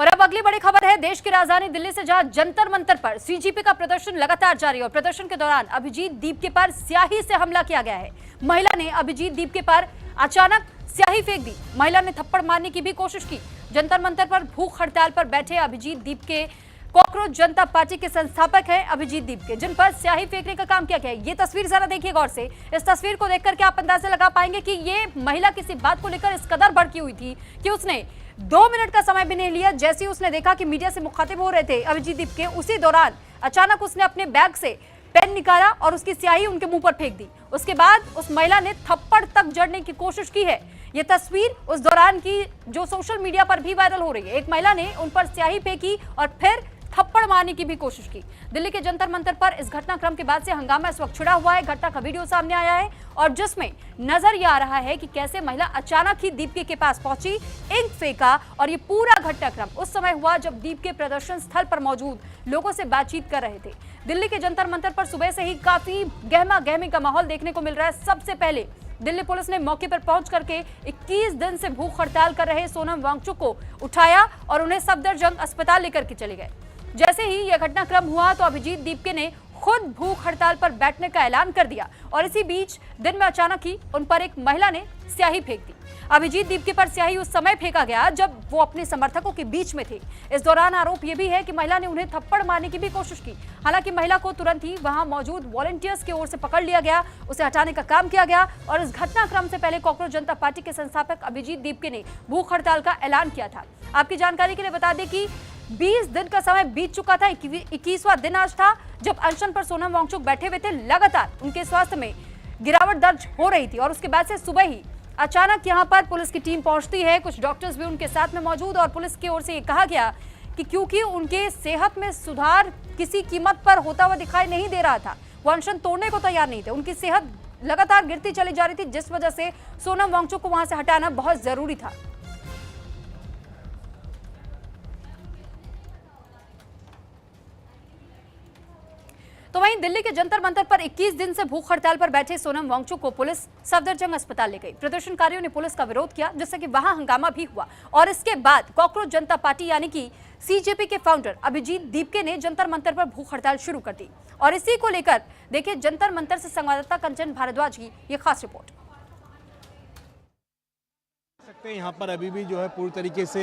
और अब अगली बड़ी खबर है देश की राजधानी दिल्ली से, जहां जंतर मंतर पर सीजेपी का प्रदर्शन लगातार जारी है और प्रदर्शन के दौरान अभिजीत दीपके पर स्याही से हमला किया गया है। महिला ने अभिजीत दीपके पर अचानक स्याही फेंक दी। महिला ने थप्पड़ मारने की भी कोशिश की। जंतर मंतर पर भूख हड़ताल पर बैठे अभिजीत दीपके कॉकरोच जनता पार्टी के संस्थापक हैं अभिजीत दीपके, जिन पर स्याही फेंकने का काम किया गया है। ये तस्वीर जरा देखिए गौर से। इस तस्वीर को देखकर क्या आप अंदाजा लगा पाएंगे कि ये महिला किसी बात को लेकर इस कदर भड़की हुई थी कि उसने 2 मिनट का समय भी नहीं लिया। जैसे ही उसने देखा कि मीडिया से मुखातिब हो रहे थे अभिजीत दीपके, उसी दौरान अचानक उसने अपने बैग से पेन निकाला और उसकी स्याही उनके मुंह पर फेंक दी। उसके बाद उस महिला ने थप्पड़ तक जड़ने की कोशिश की है। ये तस्वीर उस दौरान की जो सोशल मीडिया पर भी वायरल हो रही है। एक महिला ने उन पर स्याही फेंकी और फिर थप्पड़ मारने की भी कोशिश की। दिल्ली के जंतर मंतर पर इस घटनाक्रम के बाद से हंगामा इस वक्त छिड़ा हुआ है। घटना का वीडियो सामने आया है और जिसमें नजर ये आ रहा है कि कैसे महिला अचानक ही दीपके के पास पहुंची, इंक फेंका और ये पूरा घटनाक्रम उस समय हुआ जब दीपके प्रदर्शन स्थल पर मौजूद लोगों से बातचीत कर रहे थे। दिल्ली के जंतर मंतर पर सुबह से ही काफी गहमा गहमी का माहौल देखने को मिल रहा है। सबसे पहले दिल्ली पुलिस ने मौके पर पहुंच करके 21 दिन से भूख हड़ताल कर रहे सोनम वांगचुक को उठाया और उन्हें सफदरजंग अस्पताल लेकर के चले गए। जैसे ही यह घटनाक्रम हुआ तो अभिजीत दीपके ने खुद भूख हड़ताल पर बैठने का ऐलान कर दिया और इसी बीच दिन में अचानक ही उन पर एक महिला ने स्याही फेंक दी। अभिजीत दीपके पर स्याही उस समय फेंका गया जब वो अपने समर्थकों के बीच में थे। इस दौरान आरोप यह भी है कि महिला ने उन्हें थप्पड़ मारने की भी कोशिश की। हालांकि महिला को तुरंत ही वहां मौजूद वॉलंटियर्स की ओर से पकड़ लिया गया, उसे हटाने का काम किया गया और इस घटनाक्रम से पहले कॉकरोच जनता पार्टी के संस्थापक अभिजीत दीपके ने भूख हड़ताल का ऐलान किया था। आपकी जानकारी के लिए बता दें कि 20 दिन का समय बीत चुका था। 21वां दिन आज था जब अनशन पर सोनम वांगचुक बैठे हुए थे। लगातार उनके स्वास्थ्य में गिरावट दर्ज हो रही थी और उसके बाद से सुबह ही अचानक यहां पर पुलिस की टीम पहुंचती है। कुछ डॉक्टर्स भी उनके साथ में मौजूद और पुलिस की ओर से ये कहा गया कि क्योंकि उनके सेहत में सुधार किसी कीमत पर होता हुआ दिखाई नहीं दे रहा था, वो अनशन तोड़ने को तैयार नहीं थे। उनकी सेहत लगातार गिरती चली जा रही थी, जिस वजह से सोनम वांगचुक को वहां से हटाना बहुत जरूरी था। तो वहीं दिल्ली के जंतर मंतर पर 21 दिन से भूख हड़ताल पर बैठे सोनम वांगचुक को पुलिस सफदरजंग अस्पताल ले गई। प्रदर्शनकारियों ने पुलिस का विरोध किया, जिससे कि वहां हंगामा भी हुआ और इसके बाद कॉकरोच जनता पार्टी यानी कि सीजेपी के फाउंडर अभिजीत दीपके ने जंतर मंतर पर भूख हड़ताल शुरू कर दी। और इसी को लेकर देखिए जंतर मंतर से संवाददाता कंचन भारद्वाज की ये खास रिपोर्ट। यहाँ पर अभी भी जो है पूरी तरीके से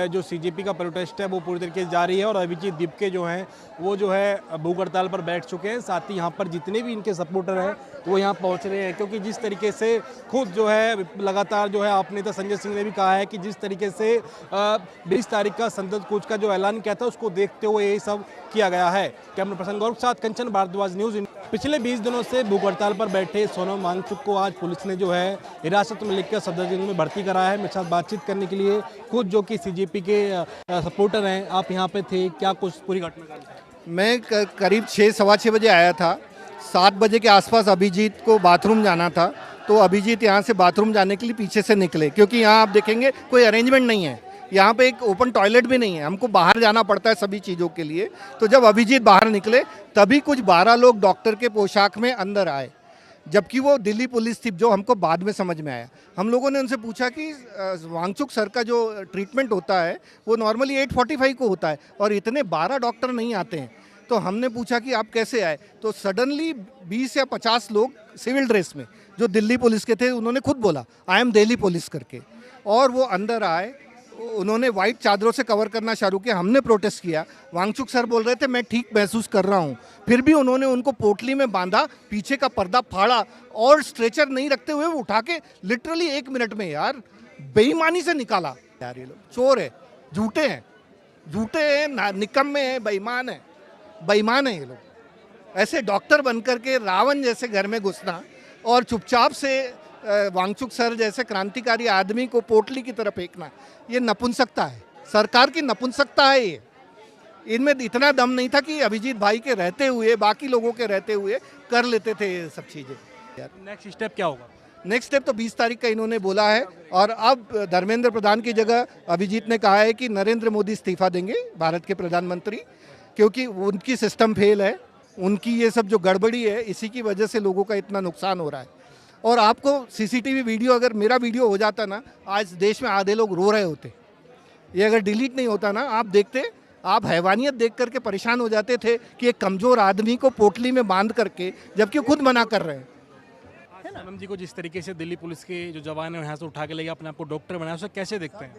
जो सीजेपी का प्रोटेस्ट है वो पूरी तरीके से जारी है और अभिजीत दीपके जो हैं वो जो है भूख हड़ताल पर बैठ चुके हैं। साथ ही यहाँ पर जितने भी इनके सपोर्टर हैं वो यहाँ पहुँच रहे हैं, क्योंकि जिस तरीके से खुद जो है लगातार जो है आप नेता संजय सिंह ने भी कहा है कि जिस तरीके से 20 तारीख का संसद कूच का जो ऐलान किया था उसको देखते हुए यही सब किया गया है। कैमरा पर्सन गौरव के साथ कंचन भारद्वाज, न्यूज़। पिछले 20 दिनों से भूख हड़ताल पर बैठे सोनम वांगचुक को आज पुलिस ने जो है हिरासत में लेकर सफदरजंग में भर्ती कराया है। मेरे साथ बातचीत करने के लिए खुद जो कि सीजेपी के सपोर्टर हैं, आप यहाँ पे थे, क्या कुछ पूरी घटना का? मैं करीब 6-6:15 बजे आया था। 7 बजे के आसपास अभिजीत को बाथरूम जाना था, तो अभिजीत यहाँ से बाथरूम जाने के लिए पीछे से निकले, क्योंकि यहाँ आप देखेंगे कोई अरेंजमेंट नहीं है, यहाँ पे एक ओपन टॉयलेट भी नहीं है, हमको बाहर जाना पड़ता है सभी चीज़ों के लिए। तो जब अभिजीत बाहर निकले तभी कुछ 12 लोग डॉक्टर के पोशाक में अंदर आए, जबकि वो दिल्ली पुलिस थी, जो हमको बाद में समझ में आया। हम लोगों ने उनसे पूछा कि वांगचुक सर का जो ट्रीटमेंट होता है वो नॉर्मली 8:45 को होता है और इतने 12 डॉक्टर नहीं आते हैं। तो हमने पूछा कि आप कैसे आए, तो सडनली 20 या 50 लोग सिविल ड्रेस में जो दिल्ली पुलिस के थे उन्होंने खुद बोला आई एम दिल्ली पुलिस करके, और वो अंदर आए। उन्होंने वाइट चादरों से कवर करना शुरू किया। हमने प्रोटेस्ट किया। वांगचुक सर बोल रहे थे मैं ठीक महसूस कर रहा हूँ, फिर भी उन्होंने उनको पोटली में बांधा, पीछे का पर्दा फाड़ा और स्ट्रेचर नहीं रखते हुए उठा के लिटरली 1 मिनट में यार बेईमानी से निकाला। यार ये लोग चोर है, झूठे हैं, निकम्मे हैं, बेईमान है ये लोग। ऐसे डॉक्टर बनकर के रावण जैसे घर में घुसना और चुपचाप से वांगचुक सर जैसे क्रांतिकारी आदमी को पोटली की तरफ फेंकना, ये नपुंसकता है, सरकार की नपुंसकता है ये। इनमें इतना दम नहीं था कि अभिजीत भाई के रहते हुए, बाकी लोगों के रहते हुए कर लेते थे ये सब चीज़ें। नेक्स्ट स्टेप क्या होगा? नेक्स्ट स्टेप तो 20 तारीख का इन्होंने बोला है और अब धर्मेंद्र प्रधान की जगह अभिजीत ने कहा है कि नरेंद्र मोदी इस्तीफा देंगे, भारत के प्रधानमंत्री, क्योंकि उनकी सिस्टम फेल है, उनकी ये सब जो गड़बड़ी है इसी की वजह से लोगों का इतना नुकसान हो रहा है। और आपको सीसीटीवी वीडियो, अगर मेरा वीडियो हो जाता ना, आज देश में आधे लोग रो रहे होते। ये अगर डिलीट नहीं होता ना, आप देखते, आप हैवानियत देख करके परेशान हो जाते थे कि एक कमज़ोर आदमी को पोटली में बांध करके, जबकि खुद मना कर रहे हैं। सोनम जी को जिस तरीके से दिल्ली पुलिस के जो जवान है यहाँ से उठा के ले गए, अपने आप को डॉक्टर बनाया, उसे कैसे देखते हैं?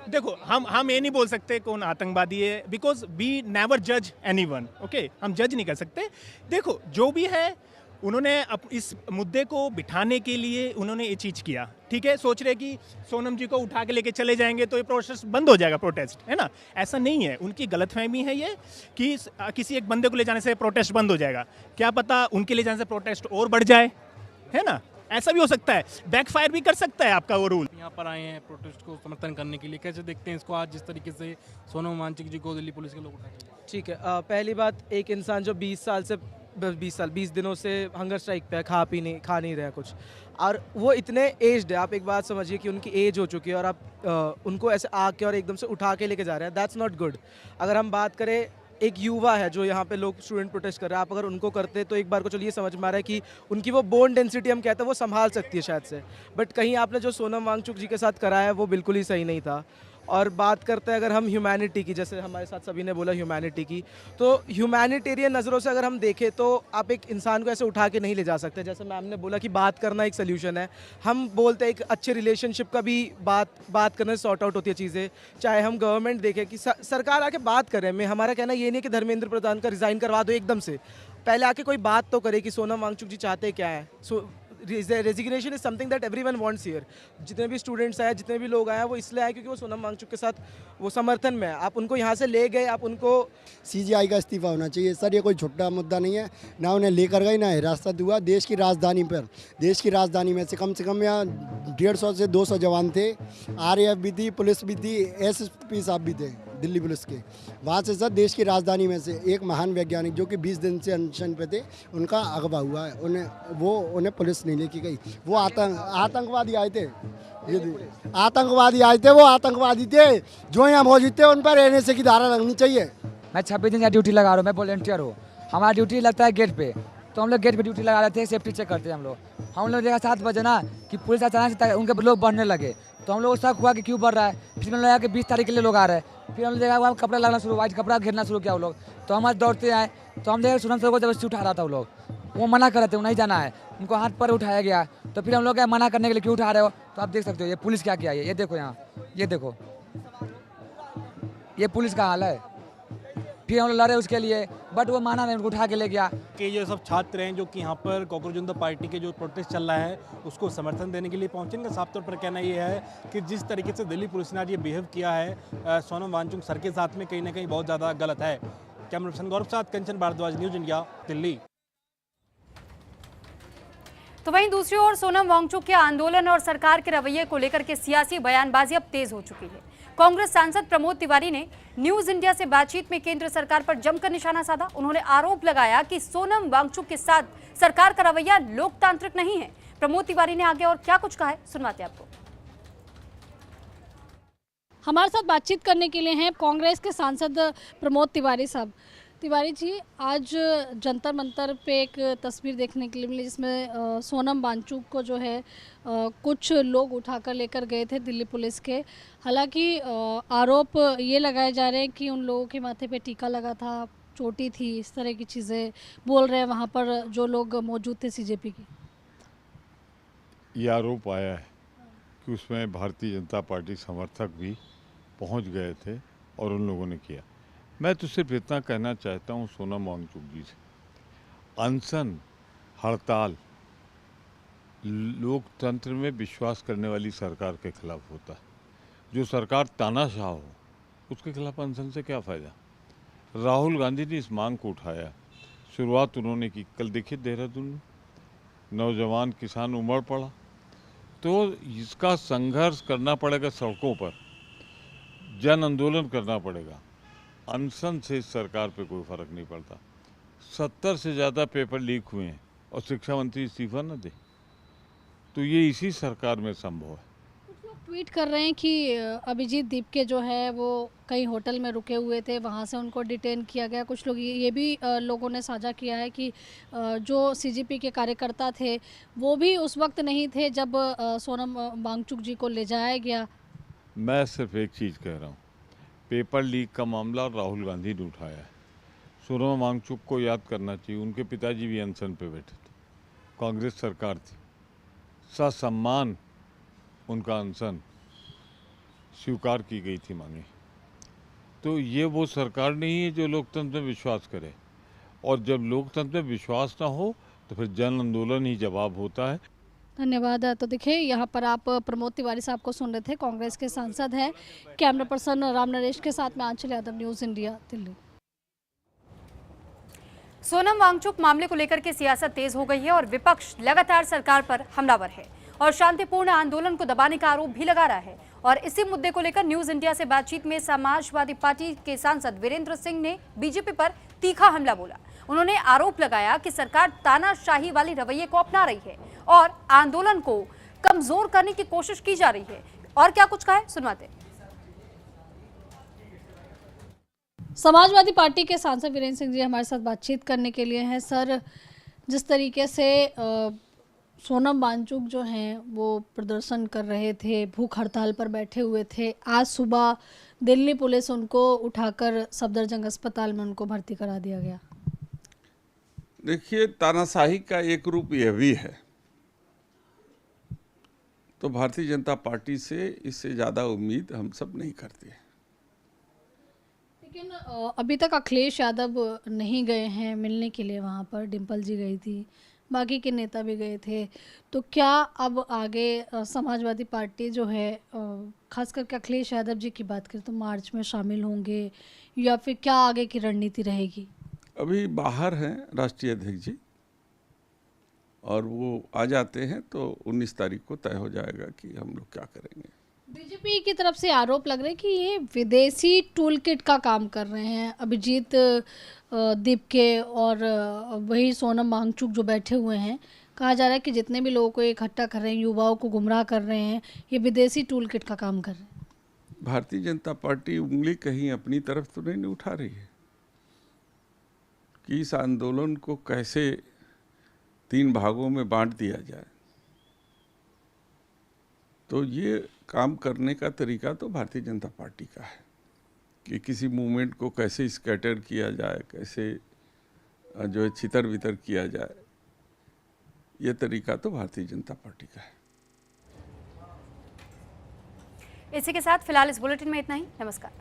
देखो, हम ये नहीं बोल सकते कौन आतंकवादी है, बिकॉज वी नेवर जज एनीवन, ओके, हम जज नहीं कर सकते। देखो, जो भी है उन्होंने इस मुद्दे को बिठाने के लिए उन्होंने ये चीज़ किया, ठीक है। सोच रहे कि सोनम जी को उठा के लेके चले जाएंगे तो ये प्रोटेस्ट बंद हो जाएगा, प्रोटेस्ट, है ना। ऐसा नहीं है, उनकी गलतफहमी है ये कि किसी एक बंदे को ले जाने से प्रोटेस्ट बंद हो जाएगा। क्या पता उनके ले जाने से प्रोटेस्ट और बढ़ जाए, है ना, ऐसा भी हो सकता है, बैकफायर भी कर सकता है आपका वो रूल। यहाँ पर आए हैं प्रोटेस्ट को समर्थन करने के लिए, कैसे देखते हैं इसको आज जिस तरीके से सोनम वांगचुक जी को दिल्ली पुलिस के लोग उठा के? ठीक है, पहली बात, एक इंसान जो 20 दिनों से हंगर स्ट्राइक पे है, खा नहीं रहे कुछ, और वो इतने एज्ड है, आप एक बात समझिए कि उनकी एज हो चुकी है और आप उनको ऐसे आके और एकदम से उठा के लेके जा रहे हैं, दैट्स नॉट गुड। अगर हम बात करें, एक युवा है जो यहाँ पे लोग स्टूडेंट प्रोटेस्ट कर रहे हैं, आप अगर उनको करते तो एक बार को चलिए समझ में आ रहा है कि उनकी वो बोन डेंसिटी हम कहते हैं वो संभाल सकती है शायद से, बट कहीं आपने जो सोनम वांगचुक जी के साथ करा है वो बिल्कुल ही सही नहीं था। और बात करते हैं अगर हम ह्यूमैनिटी की, जैसे हमारे साथ सभी ने बोला ह्यूमैनिटी की, तो ह्यूमैनिटेरियन नज़रों से अगर हम देखें तो आप एक इंसान को ऐसे उठा के नहीं ले जा सकते। जैसे मैम ने बोला कि बात करना एक सोल्यूशन है, हम बोलते हैं एक अच्छे रिलेशनशिप का भी बात करने से सॉर्ट आउट होती है चीज़ें। चाहे हम गवर्नमेंट देखें कि सरकार आके बात करें, मैं हमारा कहना ये नहीं है कि धर्मेंद्र प्रधान का रिज़ाइन करवा दो एकदम से, पहले आके कोई बात तो करे कि सोनम वांगचुक जी चाहते क्या है। Resignation is something that everyone wants here. जितने भी स्टूडेंट्स आए, जितने भी लोग आए, वो इसलिए आए क्योंकि वो सोनम वांगचुक के साथ वो समर्थन में है। आप उनको यहाँ से ले गए, आप उनको सीजीआई का इस्तीफा होना चाहिए सर, ये कोई छोटा मुद्दा नहीं है, ना उन्हें लेकर गए ना हिरासत हुआ। देश की राजधानी में से कम यहाँ 150 से 200 जवान थे, आरएएफ भी थी, पुलिस भी थी, एसएसपी साहब भी थे दिल्ली पुलिस के। वहाँ से सर देश की राजधानी में से एक महान वैज्ञानिक जो कि 20 दिन से अनशन पे थे, उनका अगवा हुआ है। उन्हें पुलिस नहीं लेके गई। वो आतंकवादी आए थे, वो आतंकवादी थे जो यहाँ मौजूद थे, उन पर एनएसए की धारा लगनी चाहिए। मैं 26 दिन का ड्यूटी लगा रहा हूँ, मैं वॉलंटियर हूँ। हमारा ड्यूटी लगता है गेट पे, तो हम लोग गेट पे ड्यूटी लगा रहे थे, सेफ्टी चेक करते हैं हम लोग देखा 7 बजे ना कि पुलिस अचानक से उनके लोग बढ़ने लगे, तो हम लोग को शक हुआ कि क्यों बढ़ रहा है। फिर हम लोग कि 20 तारीख के लिए लोग आ रहे हैं, फिर हम लोग देखा वहाँ कपड़ा लगाना शुरू, वाइट कपड़ा घेरना शुरू किया वो लोग, तो हम आज दौड़ते आए, तो हम देखा सोनम सर को जबरदस्ती उठा रहा था वो लोग, वो मना कर रहे थे, वो नहीं जाना है, उनको हाथ पर उठाया गया। तो फिर हम लोग क्या मना करने के लिए क्यों उठा रहे हो, तो आप देख सकते हो ये पुलिस क्या किया है, ये देखो यहाँ, ये देखो ये पुलिस का हाल है। फिर हम लोग लड़े उसके लिए, बट वो माना नहीं, उनको उठा के ले गया। कि जो सब छात्र हैं जो कि यहाँ पर कॉकरोच जनता पार्टी के जो प्रोटेस्ट चल रहा है उसको समर्थन देने के लिए पहुँचे, इनका साफ तौर पर कहना ये है कि जिस तरीके से दिल्ली पुलिस ने आज ये बिहेव किया है सोनम वांगचुक सर के साथ में, कहीं ना कहीं बहुत ज़्यादा गलत है। कैमरा पर्सन गौरव साथ कंचन भारद्वाज, न्यूज़ इंडिया, दिल्ली। तो वहीं दूसरी ओर सोनम वांगचुक के आंदोलन और सरकार के रवैये को लेकर के सियासी बयानबाजी अब तेज हो चुकी है। कांग्रेस सांसद प्रमोद तिवारी ने न्यूज इंडिया से बातचीत में केंद्र सरकार पर जमकर निशाना साधा। उन्होंने आरोप लगाया कि सोनम वांगचुक के साथ सरकार का रवैया लोकतांत्रिक नहीं है। प्रमोद तिवारी ने आगे और क्या कुछ कहा है, सुनवाते हैं आपको। हमारे साथ बातचीत करने के लिए हैं कांग्रेस के सांसद प्रमोद तिवारी साहब। तिवारी जी, आज जंतर मंतर पे एक तस्वीर देखने के लिए मिली जिसमें सोनम वांगचुक को जो है कुछ लोग उठाकर लेकर गए थे दिल्ली पुलिस के। हालांकि आरोप ये लगाए जा रहे हैं कि उन लोगों के माथे पे टीका लगा था, चोटी थी, इस तरह की चीज़ें बोल रहे हैं वहाँ पर जो लोग मौजूद थे सीजेपी की। ये आरोप आया है कि उसमें भारतीय जनता पार्टी समर्थक भी पहुंच गए थे और उन लोगों ने किया। मैं तो सिर्फ इतना कहना चाहता हूं सोनम वांगचुक जी से, अनशन, हड़ताल लोकतंत्र में विश्वास करने वाली सरकार के खिलाफ होता है। जो सरकार तानाशाह हो उसके खिलाफ अनशन से क्या फ़ायदा। राहुल गांधी ने इस मांग को उठाया, शुरुआत उन्होंने की। कल देखिए देहरादून में नौजवान किसान उमड़ पड़ा, तो इसका संघर्ष करना पड़ेगा, सड़कों पर जन आंदोलन करना पड़ेगा। अनशन से इस सरकार पे कोई फर्क नहीं पड़ता। 70 से ज़्यादा पेपर लीक हुए हैं और शिक्षा मंत्री इस्तीफा न दे, तो ये इसी सरकार में संभव है। कुछ लोग ट्वीट कर रहे हैं कि अभिजीत दीप के जो है वो कहीं होटल में रुके हुए थे, वहाँ से उनको डिटेन किया गया। कुछ लोग ये भी लोगों ने साझा किया है कि जो सीजेपी के कार्यकर्ता थे वो भी उस वक्त नहीं थे जब सोनम वांगचुक जी को ले जाया गया। मैं सिर्फ एक चीज़ कह रहा हूँ, पेपर लीक का मामला राहुल गांधी ने उठाया है। सोनम वांगचुक को याद करना चाहिए, उनके पिताजी भी अनशन पे बैठे थे, कांग्रेस सरकार थी, ससम्मान उनका अनशन स्वीकार की गई थी मांगे। तो ये वो सरकार नहीं है जो लोकतंत्र में विश्वास करे, और जब लोकतंत्र में विश्वास ना हो तो फिर जन आंदोलन ही जवाब होता है। धन्यवाद। तो देखिए यहाँ पर आप प्रमोद तिवारी साहब को सुन रहे थे, कांग्रेस के सांसद हैं। कैमरा पर्सन राम नरेश के साथ में आंचल यादव, न्यूज़ इंडिया, दिल्ली। सोनम वांगचुक मामले को लेकर के सियासत तेज हो गई है और विपक्ष लगातार सरकार पर हमलावर है और शांतिपूर्ण आंदोलन को दबाने का आरोप भी लगा रहा है। और इसी मुद्दे को लेकर न्यूज इंडिया से बातचीत में समाजवादी पार्टी के सांसद वीरेंद्र सिंह ने बीजेपी पर तीखा हमला बोला। उन्होंने आरोप लगाया कि सरकार तानाशाही वाली रवैये को अपना रही है और आंदोलन को कमजोर करने की कोशिश की जा रही है। और क्या कुछ कहा है, सुनवाते। समाजवादी पार्टी के सांसद वीरेंद्र सिंह जी हमारे साथ बातचीत करने के लिए हैं। सर, जिस तरीके से सोनम वांगचुक जो हैं वो प्रदर्शन कर रहे थे, भूख हड़ताल पर बैठे हुए थे, आज सुबह दिल्ली पुलिस उनको उठाकर सफदरजंग अस्पताल में उनको भर्ती करा दिया गया। देखिए, तानाशाही का एक रूप यह भी है, तो भारतीय जनता पार्टी से इससे ज़्यादा उम्मीद हम सब नहीं करते। लेकिन अभी तक अखिलेश यादव नहीं गए हैं मिलने के लिए, वहाँ पर डिम्पल जी गई थी, बाकी के नेता भी गए थे। तो क्या अब आगे समाजवादी पार्टी जो है, खास करके अखिलेश यादव जी की बात करें तो मार्च में शामिल होंगे या फिर क्या आगे की रणनीति रहेगी? अभी बाहर हैं राष्ट्रीय अध्यक्ष जी, और वो आ जाते हैं तो 19 तारीख को तय हो जाएगा कि हम लोग क्या करेंगे। बीजेपी की तरफ से आरोप लग रहे हैं कि ये विदेशी टूल किट का काम कर रहे हैं। अभिजीत दीपके और वही सोनम वांगचुक जो बैठे हुए हैं, कहा जा रहा है कि जितने भी लोगों को इकट्ठा कर रहे हैं, युवाओं को गुमराह कर रहे हैं, ये विदेशी टूल किट का काम कर रहे हैं। भारतीय जनता पार्टी उंगली कहीं अपनी तरफ तो नहीं उठा रही है कि इस आंदोलन को कैसे 3 भागों में बांट दिया जाए। तो ये काम करने का तरीका तो भारतीय जनता पार्टी का है कि किसी मूवमेंट को कैसे स्कैटर किया जाए, कैसे जो है छितर बितर किया जाए, ये तरीका तो भारतीय जनता पार्टी का है। इसी के साथ फिलहाल इस बुलेटिन में इतना ही। नमस्कार।